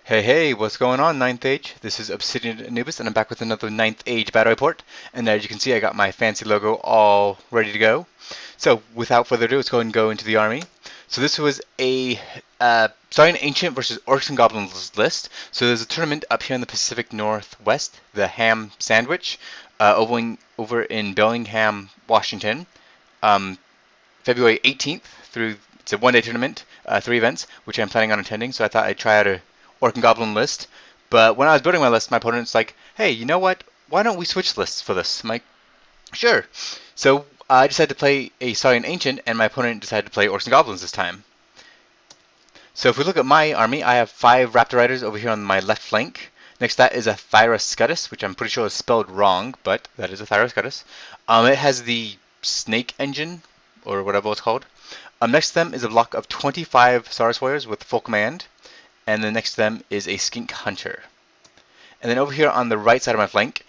Hey, what's going on, Ninth Age? This is Obsidian Anubis, and I'm back with another Ninth Age battle report. And as you can see, I got my fancy logo all ready to go. So, without further ado, let's go ahead and go into the army. So this was a Saurian Ancient versus Orcs and Goblins list. So there's a tournament up here in the Pacific Northwest, the Ham Sandwich, over in Bellingham, Washington. Um, February 18th through, it's a one-day tournament, 3 events, which I'm planning on attending, so I thought I'd try out a Orc and Goblin list. But when I was building my list, my opponent's like, hey, you know what? Why don't we switch lists for this? I'm like, sure. So I decided to play a Saurian Ancient, and my opponent decided to play Orcs and Goblins this time. So if we look at my army, I have 5 Raptor Riders over here on my left flank. Next to that is a Thyra Scutus, which I'm pretty sure is spelled wrong, but that is a Thyra Scutus. It has the Snake Engine, or whatever it's called. Next to them is a block of 25 Saurus Warriors with full command, and then next to them is a Skink Hunter. And then over here on the right side of my flank,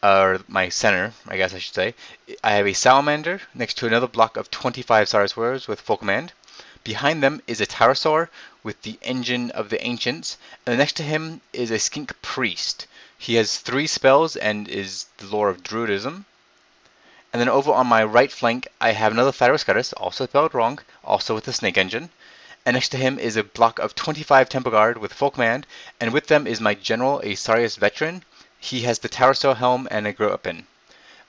or my center, I guess I should say, I have a Salamander next to another block of 25 Saurus Warriors with full command. Behind them is a Pterosaur with the Engine of the Ancients, and next to him is a Skink Priest. He has 3 spells and is the lore of Druidism. And then over on my right flank, I have another Thyroscutus, also spelled wrong, also with the Snake Engine. And next to him is a block of 25 Temple Guard with full command, and with them is my general, a Sarius Veteran. He has the Pterosaur helm and a Grow Weapon.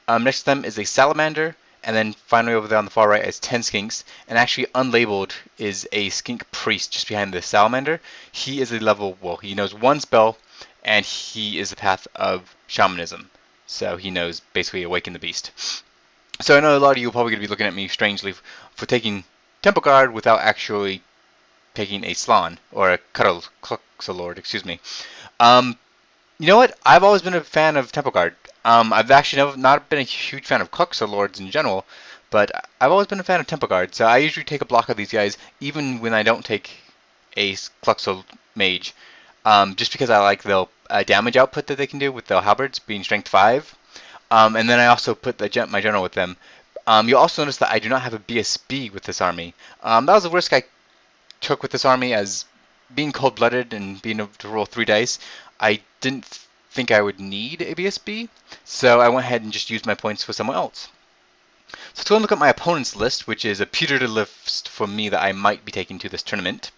Next to them is a Salamander, and then finally over there on the far right is 10 Skinks, and actually unlabeled is a Skink Priest just behind the Salamander. He is a level, well, he knows 1 spell, and he is the path of Shamanism. So he knows basically Awaken the Beast. So I know a lot of you are probably going to be looking at me strangely for taking Temple Guard without actually taking a Slan, or a Cuxalord, excuse me. You know what? I've always been a fan of Temple Guard. I've actually not been a huge fan of Cuxalords in general, but I've always been a fan of Temple Guard, so I usually take a block of these guys, even when I don't take a Cluxal Mage, just because I like the damage output that they can do with the halberds being strength 5. And then I also put my general with them. You'll also notice that I do not have a BSB with this army. That was a risk I took with this army, as being cold-blooded and being able to roll 3 dice. I didn't think I would need a BSB, so I went ahead and just used my points for someone else. So let's go and look at my opponent's list, which is a putative list for me that I might be taking to this tournament.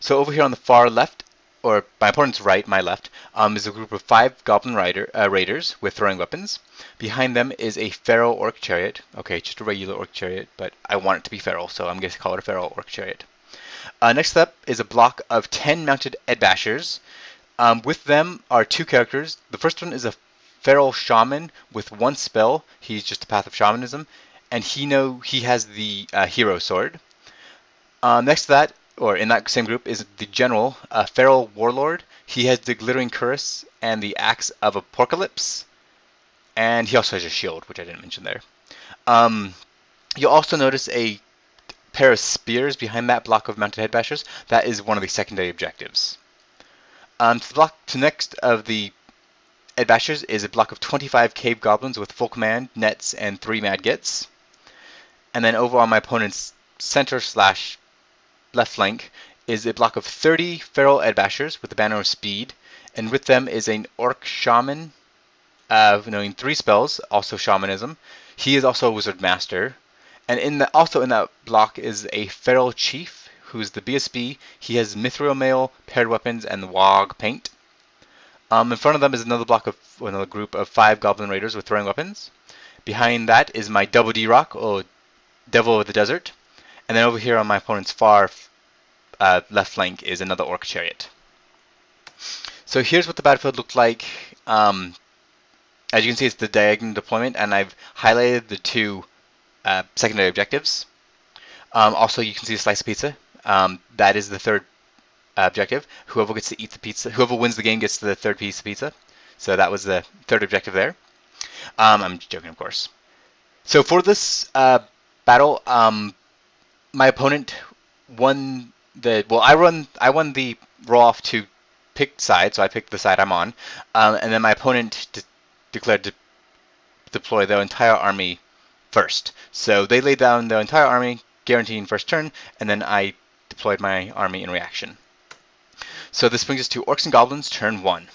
So over here on the far left, or my opponent's right, my left, is a group of 5 Goblin Raiders with throwing weapons. Behind them is a Feral Orc Chariot. Okay, just a regular Orc Chariot, but I want it to be feral, so I'm going to call it a Feral Orc Chariot. Next up is a block of 10 mounted Edbashers. With them are 2 characters. The first one is a Feral Shaman with 1 spell. He's just a path of shamanism, and he has the Hero Sword. Next to that, or in that same group, is the General, a Feral Warlord. He has the Glittering Cuirass and the Axe of Apocalypse, and he also has a shield, which I didn't mention there. You'll also notice a pair of spears behind that block of mounted headbashers. That is one of the secondary objectives. To next of the headbashers is a block of 25 cave goblins with full command, nets, and 3 mad gets. And then over on my opponent's center / left flank is a block of 30 feral headbashers with the banner of speed, and with them is an orc shaman knowing 3 spells, also shamanism. He is also a wizard master. And also in that block is a Feral Chief, who's the BSB. He has Mithril Mail, Paired Weapons, and the Wog Paint. In front of them is another group of 5 Goblin Raiders with throwing weapons. Behind that is my Double D Rock, or Devil of the Desert. And then over here on my opponent's far left flank is another Orc Chariot. So here's what the battlefield looked like. As you can see, it's the diagonal deployment, and I've highlighted the 2 secondary objectives. Also, you can see a slice of pizza. That is the 3rd objective. Whoever gets to eat the pizza, whoever wins the game gets the 3rd piece of pizza. So that was the 3rd objective there. I'm joking, of course. So for this battle, my opponent won the. Well, I won the roll off to pick side, so I picked the side I'm on, and then my opponent declared to deploy their entire army first. So they laid down their entire army, guaranteeing first turn, and then I deployed my army in reaction. So this brings us to Orcs and Goblins turn 1.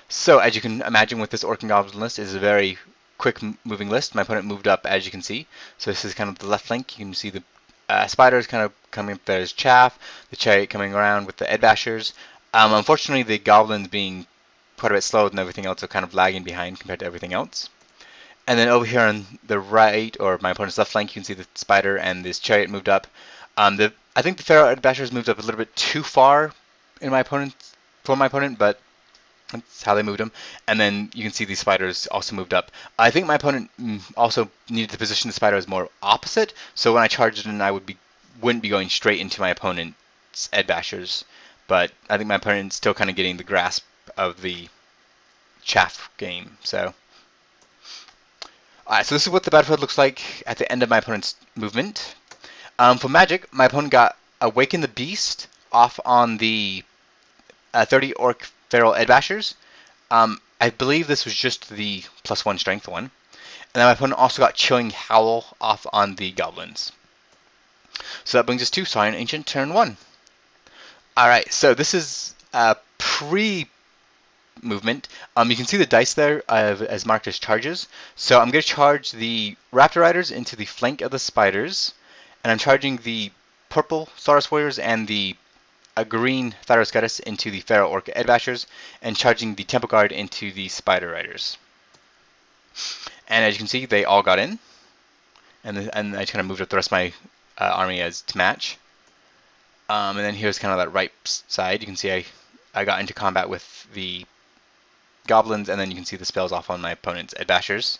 So as you can imagine with this Orc and Goblin list, it is a very quick moving list. My opponent moved up, as you can see. So this is kind of the left flank. You can see the spiders kind of coming up there as chaff, the chariot coming around with the Edbashers. Unfortunately, the Goblins being quite a bit slowed and everything else are kind of lagging behind compared to everything else. And then over here on the right, or my opponent's left flank, you can see the spider and this chariot moved up. I think the Pharaoh Edbashers moved up a little bit too far in for my opponent, but that's how they moved them. And then you can see these spiders also moved up. I think my opponent also needed to position the spiders more opposite, so when I charged in, I wouldn't be going straight into my opponent's Edbashers. But I think my opponent's still kind of getting the grasp of the chaff game. So, alright, so this is what the battlefield looks like at the end of my opponent's movement. For Magic, my opponent got Awaken the Beast off on the 30 Orc Feral Edbashers. I believe this was just the +1 strength one. And then my opponent also got Chilling Howl off on the Goblins. So that brings us to Saurian Ancient turn 1. Alright, so this is pre-movement. You can see the dice there as marked as charges. So I'm going to charge the Raptor Riders into the flank of the spiders. And I'm charging the purple Saurus Warriors and the green Thyroscatus into the Feral Orc Edbashers, and charging the Temple Guard into the Spider Riders. And as you can see, they all got in. And I just kind of moved up the rest of my army as to match. And then here's kind of that right side. You can see I got into combat with the Goblins, and then you can see the spells off on my opponent's Edbashers.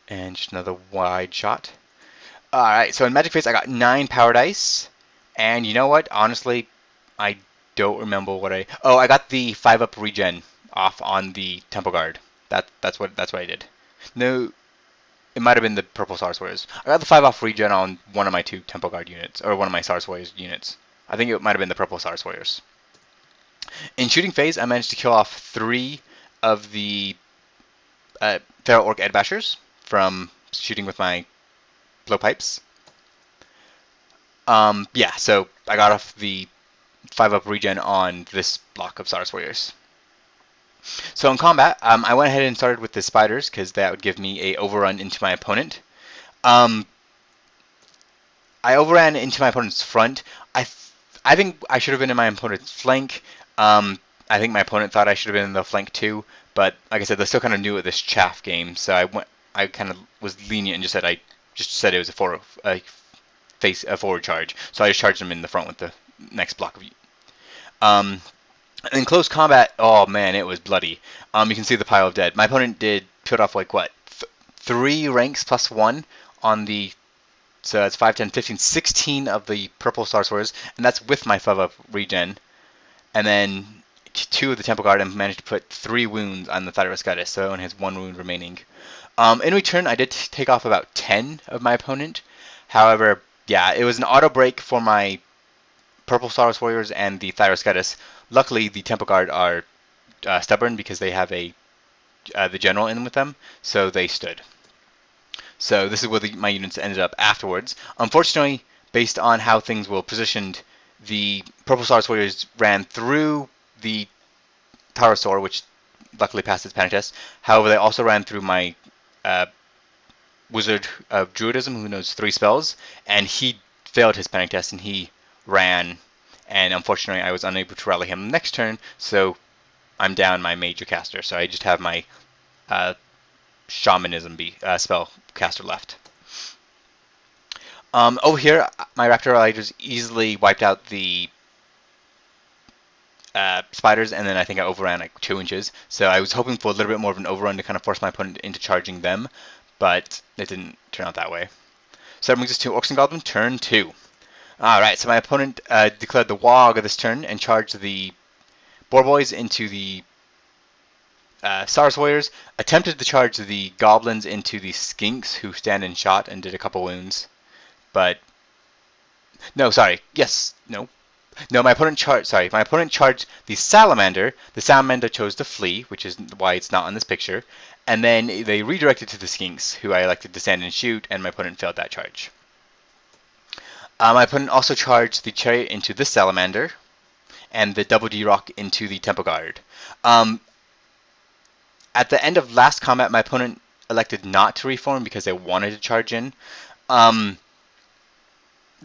And just another wide shot. Alright, so in Magic Phase I got 9 power dice. And you know what? Honestly, I don't remember what I got the 5-up regen off on the Temple Guard. That's what I did. No, it might have been the purple Saurus Warriors. I got the 5-off regen on one of my 2 Temple Guard units, or one of my Saurus Warriors units. I think it might have been the purple Saurus Warriors. In Shooting Phase, I managed to kill off 3 of the Feral Orc Edbashers from shooting with my blowpipes. Yeah, so I got off the 5-up regen on this block of Saurus Warriors. So in combat, I went ahead and started with the spiders because that would give me a overrun into my opponent. I overran into my opponent's front. I think I should have been in my opponent's flank. I think my opponent thought I should have been in the flank too, but like I said, they're still kind of new at this chaff game, so I kind of was lenient and just said it was a forward charge. So I just charged him in the front with the next block of in close combat, oh man, it was bloody. You can see the pile of dead. My opponent did put off like what, 3 ranks +1 on the, so that's 5, 10, 15, 16 of the purple Saurus Warriors, and that's with my 5-up regen. And then 2 of the Temple Guard, and managed to put 3 wounds on the Thyroscatus, so it only has 1 wound remaining. In return, I did take off about 10 of my opponent. However, yeah, it was an auto break for my purple Saurus Warriors and the Thyroscatus. Luckily, the Temple Guard are stubborn because they have the general in with them, so they stood. So this is where my units ended up afterwards. Unfortunately, based on how things were positioned, the purple Saurus Warriors ran through the Taurosaur, which luckily passed its panic test. However, they also ran through my Wizard of Druidism, who knows 3 spells, and he failed his panic test, and he ran. And unfortunately, I was unable to rally him next turn, so I'm down my major caster. So I just have my Shamanism spell caster left. Over here, my Raptor Riders easily wiped out the spiders, and then I think I overran like 2 inches. So I was hoping for a little bit more of an overrun to kind of force my opponent into charging them, but it didn't turn out that way. So that brings us to Orcs and Goblins turn 2. Alright, so my opponent declared the Wog of this turn and charged the Boar Boys into the Saurus Warriors, attempted to charge the Goblins into the Skinks, who stand in shot and did a couple wounds. But, no, sorry, yes, no. No, my opponent charged the Salamander. The Salamander chose to flee, which is why it's not on this picture. And then they redirected to the Skinks, who I elected to stand and shoot, and my opponent failed that charge. My opponent also charged the chariot into this salamander and the double D rock into the temple guard. Um, at the end of last combat, my opponent elected not to reform because they wanted to charge in. The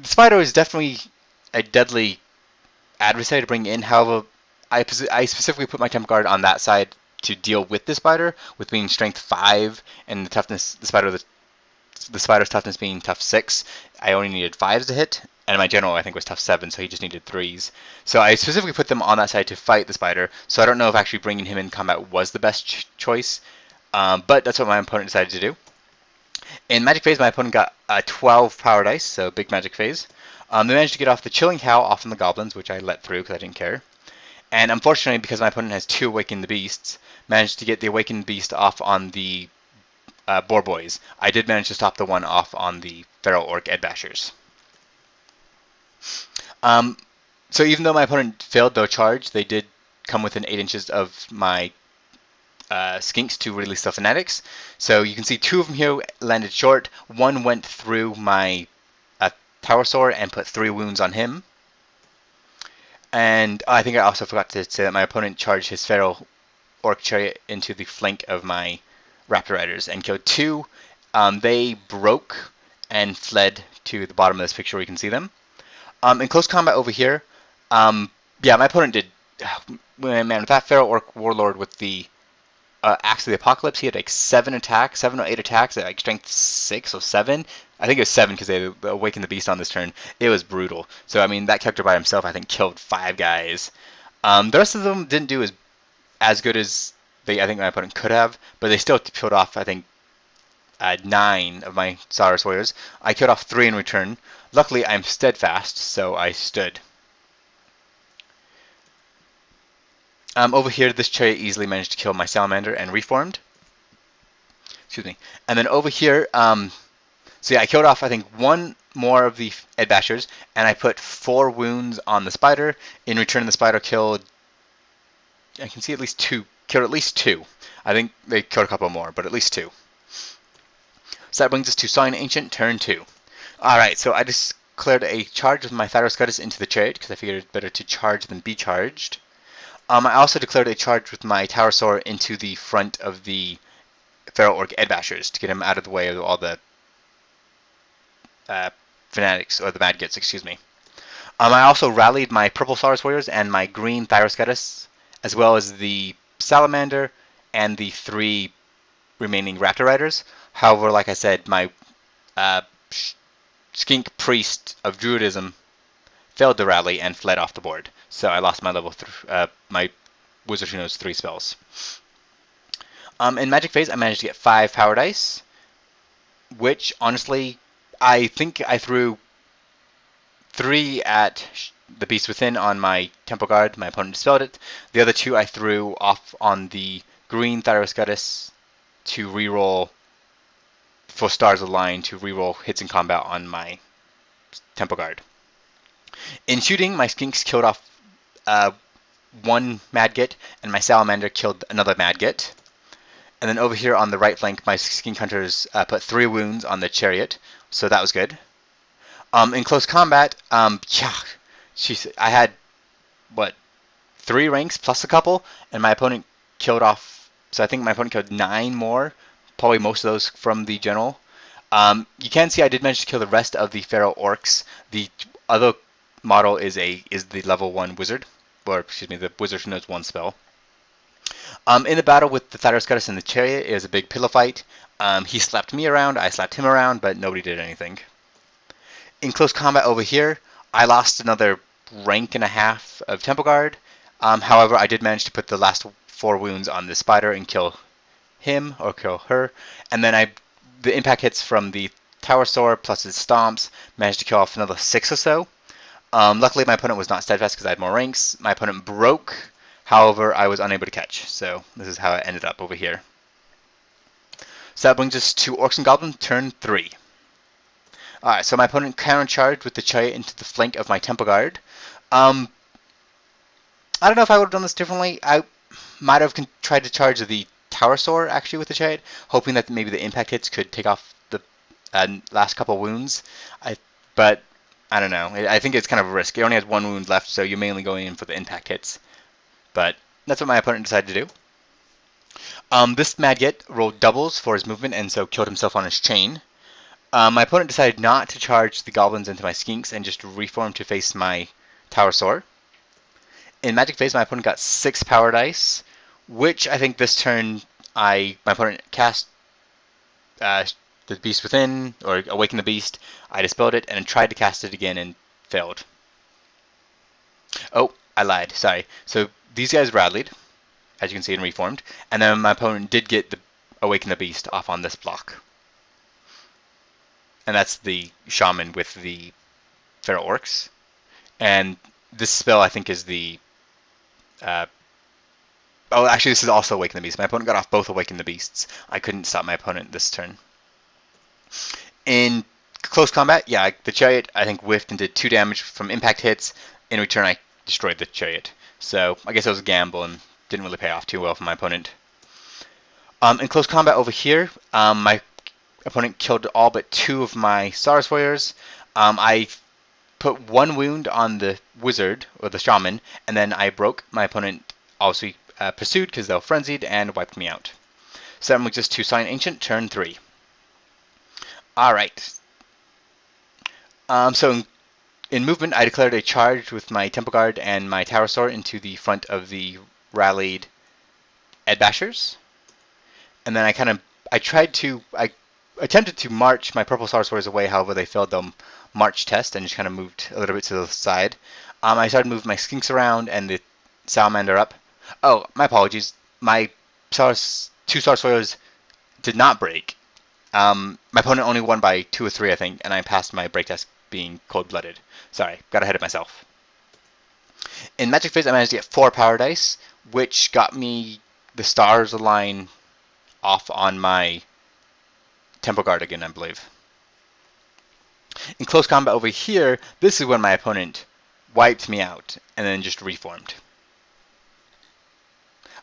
spider is definitely a deadly adversary to bring in. However, I specifically put my temple guard on that side to deal with the spider, with being strength 5 and the toughness, the spider's toughness being tough 6. I only needed 5s to hit, and my general I think was tough 7, so he just needed 3s. So I specifically put them on that side to fight the spider. So I don't know if actually bringing him in combat was the best choice, but that's what my opponent decided to do. In Magic Phase, my opponent got 12 power dice, so big Magic Phase. They managed to get off the Chilling Howl off on the Goblins, which I let through because I didn't care. And unfortunately, because my opponent has 2 Awaken the Beasts, managed to get the Awakened Beast off on the Boar Boys. I did manage to stop the one off on the Feral Orc Edbashers. So even though my opponent failed their charge, they did come within 8 inches of my skinks to release the Fanatics. So you can see 2 of them here landed short. 1 went through my Tower Sword and put 3 wounds on him. And I think I also forgot to say that my opponent charged his Feral Orc Chariot into the flank of my Raptor Riders and killed 2. They broke and fled to the bottom of this picture where you can see them. In close combat over here, yeah, my opponent did. Man, with that Feral Orc Warlord with the Axe of the Apocalypse, he had like 7 or 8 attacks at like strength 6 or 7. I think it was 7 because they awakened the beast on this turn. It was brutal. So I mean, that character by himself, I think, killed 5 guys. The rest of them didn't do as good as I think my opponent could have, but they still killed off, I think, 9 of my Saurus warriors. I killed off 3 in return. Luckily, I'm steadfast, so I stood. Over here, this chariot easily managed to kill my salamander and reformed. Excuse me. And then over here, so yeah, I killed off, I think, 1 more of the Edbashers, and I put 4 wounds on the spider. In return, the spider killed, I can see at least 2, killed at least 2. I think they killed a couple more, but at least 2. So that brings us to Saurian Ancient, turn 2. Alright, so I just declared a charge with my Thyroscutus into the chariot, because I figured it's better to charge than be charged. I also declared a charge with my Tower Sword into the front of the Feral Orc Edbashers to get him out of the way of all the Fanatics, or the Madgets, excuse me. I also rallied my Purple Saurus Warriors and my Green Thyroscutus, as well as the Salamander and the 3 remaining Raptor Riders. However, like I said, my Skink Priest of Druidism failed to rally and fled off the board. So I lost my my Wizard who knows 3 spells. In Magic Phase, I managed to get 5 power dice, which honestly, I think I threw 3 at the Beast Within on my Temple Guard. My opponent dispelled it. The other 2 I threw off on the Green Thyroscutus to reroll for Stars Align to reroll hits in combat on my Temple Guard. In shooting, my Skinks killed off 1 Madget, and my Salamander killed another Madget. And then over here on the right flank, my Skink Hunters put 3 wounds on the Chariot, so that was good. In close combat, yeah, I had, 3 ranks plus a couple, and my opponent killed off, so I think my opponent killed 9 more, probably most of those from the general. You can see I did manage to kill the rest of the Feral Orcs. The other model is the level 1 wizard, or excuse me, the wizard who knows 1 spell. In the battle with the Thyroscutus and the Chariot, it was a big pillow fight. He slapped me around, I slapped him around, but nobody did anything. In close combat over here, I lost another rank and a half of Temple Guard. However, I did manage to put the last 4 wounds on the spider and kill him or kill her. And then the impact hits from the Tower Sword plus his stomps managed to kill off another 6 or so. Luckily, my opponent was not steadfast because I had more ranks. My opponent broke. However, I was unable to catch. So this is how it ended up over here. So that brings us to Orcs and Goblins, turn 3. Alright, so my opponent counter-charged with the Chariot into the flank of my Temple Guard. I don't know if I would have done this differently. I might have tried to charge the Tower Sword actually with the Chariot, hoping that maybe the impact hits could take off the last couple wounds. But I don't know. I think it's kind of a risk. It only has one wound left, so you're mainly going in for the impact hits. But that's what my opponent decided to do. This Mad Git rolled doubles for his movement and so killed himself on his chain. My opponent decided not to charge the goblins into my skinks and just reform to face my Tower Soar. In Magic Phase, my opponent got 6 power dice, which I think this turn my opponent cast the Beast Within, or Awaken the Beast. I dispelled it and tried to cast it again and failed. Oh, I lied. Sorry. So these guys rallied, as you can see, and reformed, and then my opponent did get the Awaken the Beast off on this block. And that's the Shaman with the Feral Orcs. And this spell, I think, is the... oh, actually, this is also Awaken the Beast. My opponent got off both Awaken the Beasts. I couldn't stop my opponent this turn. In close combat, yeah, the Chariot, I think, whiffed and did 2 damage from impact hits. In return, I destroyed the Chariot. So I guess it was a gamble and didn't really pay off too well for my opponent. In close combat over here, my opponent killed all but 2 of my Saurus Warriors. I put 1 wound on the Wizard, or the Shaman, and then I broke. My opponent obviously pursued because they were frenzied and wiped me out. So that moves us to Saurian Ancient, turn 3. Alright. So in movement, I declared a charge with my Temple Guard and my Tower Soar into the front of the rallied Ed Bashers. And then I attempted to march my Purple Saurus Warriors away, however they failed the march test and just kind of moved a little bit to the side. I started to move my Skinks around and the Salamander up. Oh, my apologies. My 2 Saurus Warriors did not break. My opponent only won by 2 or 3, I think, and I passed my break test being cold-blooded. Sorry, got ahead of myself. In Magic Phase, I managed to get 4 power dice, which got me the stars align off on my Temple Guard again, I believe. In close combat over here, this is when my opponent wiped me out and then just reformed.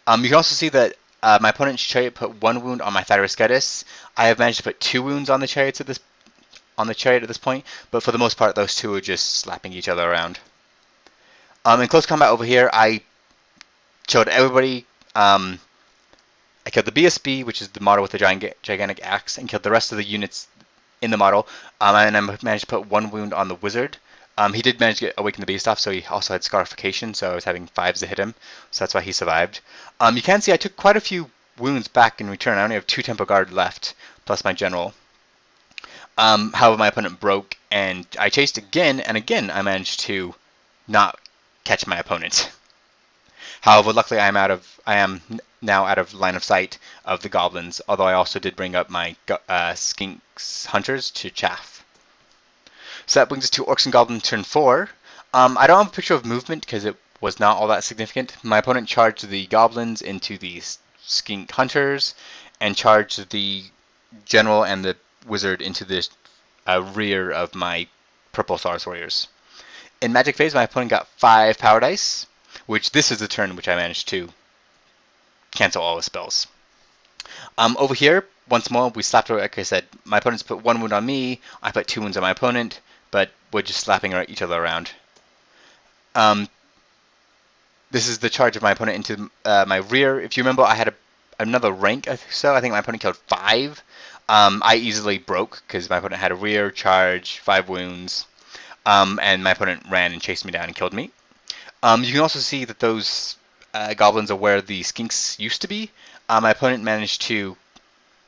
You can also see that my opponent's Chariot put 1 wound on my Thyroscetus. I have managed to put 2 wounds on the Chariot at this point, but for the most part, those 2 are just slapping each other around. In close combat over here, I killed everybody. I killed the BSB, which is the model with the gigantic axe, and killed the rest of the units in the model. And I managed to put 1 wound on the Wizard. He did manage to get Awaken the Beast off, so he also had Scarification, so I was having 5s to hit him, so that's why he survived. You can see I took quite a few wounds back in return. I only have 2 Temple Guard left, plus my General. However, my opponent broke, and I chased again, and again I managed to not catch my opponent. However, luckily I am now out of line of sight of the Goblins, although I also did bring up my Skinks Hunters to chaff. So that brings us to Orcs and Goblins turn 4. I don't have a picture of movement because it was not all that significant. My opponent charged the Goblins into the Skink Hunters and charged the General and the Wizard into the rear of my Purple Saurus Warriors. In Magic Phase, my opponent got 5 power dice, which this is the turn which I managed to cancel all his spells. Over here, once more, we slapped, like I said, my opponent's put 1 wound on me, I put 2 wounds on my opponent, but we're just slapping each other around. This is the charge of my opponent into my rear. If you remember, I had another rank, so I think my opponent killed 5. I easily broke because my opponent had a rear charge, 5 wounds, and my opponent ran and chased me down and killed me. You can also see that those goblins are where the skinks used to be. My opponent managed to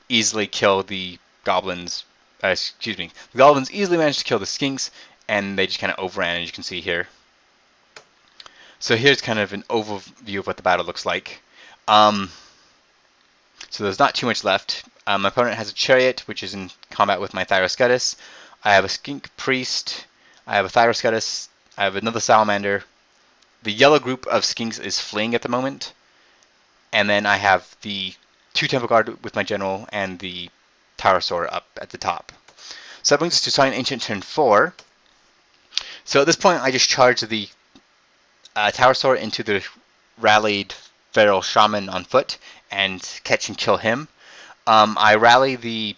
easily kill the goblins. The goblins easily managed to kill the skinks, and they just kind of overran, as you can see here. So here's kind of an overview of what the battle looks like. So there's not too much left. My opponent has a Chariot, which is in combat with my Thyroscetus. I have a Skink Priest. I have a Thyroscetus. I have another Salamander. The yellow group of Skinks is fleeing at the moment. And then I have the 2 Temple Guard with my General and the Tower Soar up at the top. So that brings us to Saurian Ancient turn 4. So at this point, I just charge the Tower Soar into the rallied Feral Shaman on foot and catch and kill him. I rally the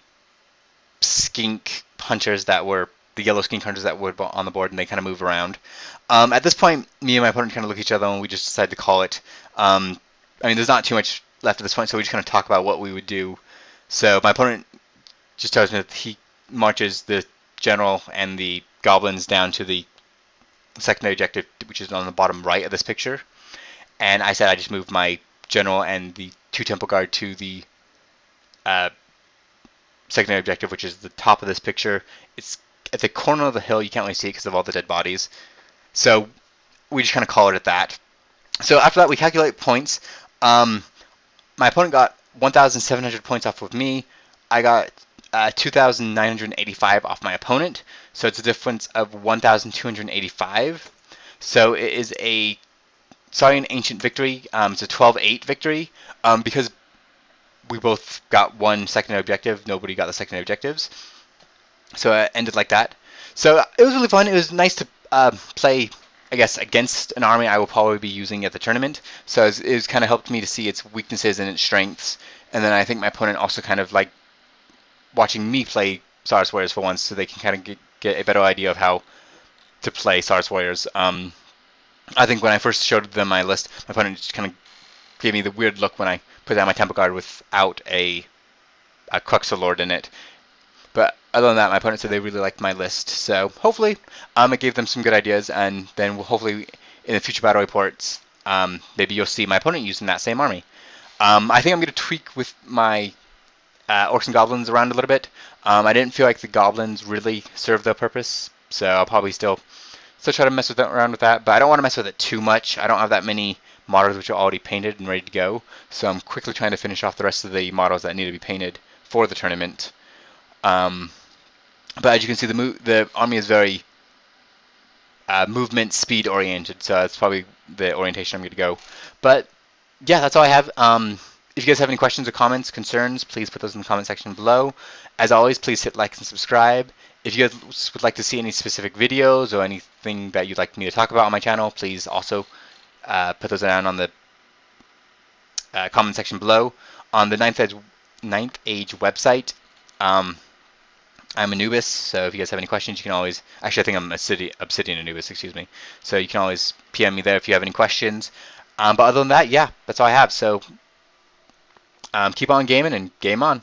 Skink Hunters that were the yellow skin counters that would on the board, and they kind of move around. At this point, me and my opponent kind of look at each other, and we just decide to call it. I mean, there's not too much left at this point, so we just kind of talk about what we would do. So my opponent just tells me that he marches the general and the goblins down to the secondary objective, which is on the bottom right of this picture. And I said I just moved my general and the 2 temple guard to the secondary objective, which is the top of this picture. It's at the corner of the hill. You can't really see it because of all the dead bodies. So we just kind of call it at that. So after that, we calculate points. My opponent got 1,700 points off of me. I got 2,985 off my opponent. So it's a difference of 1,285. So it is a Saurian Ancient victory. It's a 12-8 victory. Because we both got one secondary objective, nobody got the secondary objectives. So it ended like that. So it was really fun. It was nice to play, I guess, against an army I will probably be using at the tournament. So it was kind of helped me to see its weaknesses and its strengths. And then I think my opponent also kind of like watching me play Saurus Warriors for once, so they can kind of get a better idea of how to play Saurus Warriors. I think when I first showed them my list, my opponent just kind of gave me the weird look when I put down my Temple Guard without a Cruxer Lord in it. But other than that, my opponent said they really liked my list. So hopefully it gave them some good ideas, and then we'll hopefully in the future battle reports, maybe you'll see my opponent using that same army. I think I'm going to tweak with my Orcs and Goblins around a little bit. I didn't feel like the Goblins really served their purpose, so I'll probably still try to mess around with that, but I don't want to mess with it too much. I don't have that many models which are already painted and ready to go, so I'm quickly trying to finish off the rest of the models that need to be painted for the tournament. But as you can see, the army is very movement speed oriented, so that's probably the orientation I'm going to go. But yeah, that's all I have. If you guys have any questions or comments, concerns, please put those in the comment section below. As always, please hit like and subscribe. If you guys would like to see any specific videos or anything that you'd like me to talk about on my channel, please also put those down on the comment section below. On the Ninth Age website, I'm Anubis, so if you guys have any questions, you can always... Actually, I think I'm Obsidian Anubis, excuse me. So you can always PM me there if you have any questions. But other than that, yeah, that's all I have. So keep on gaming and game on.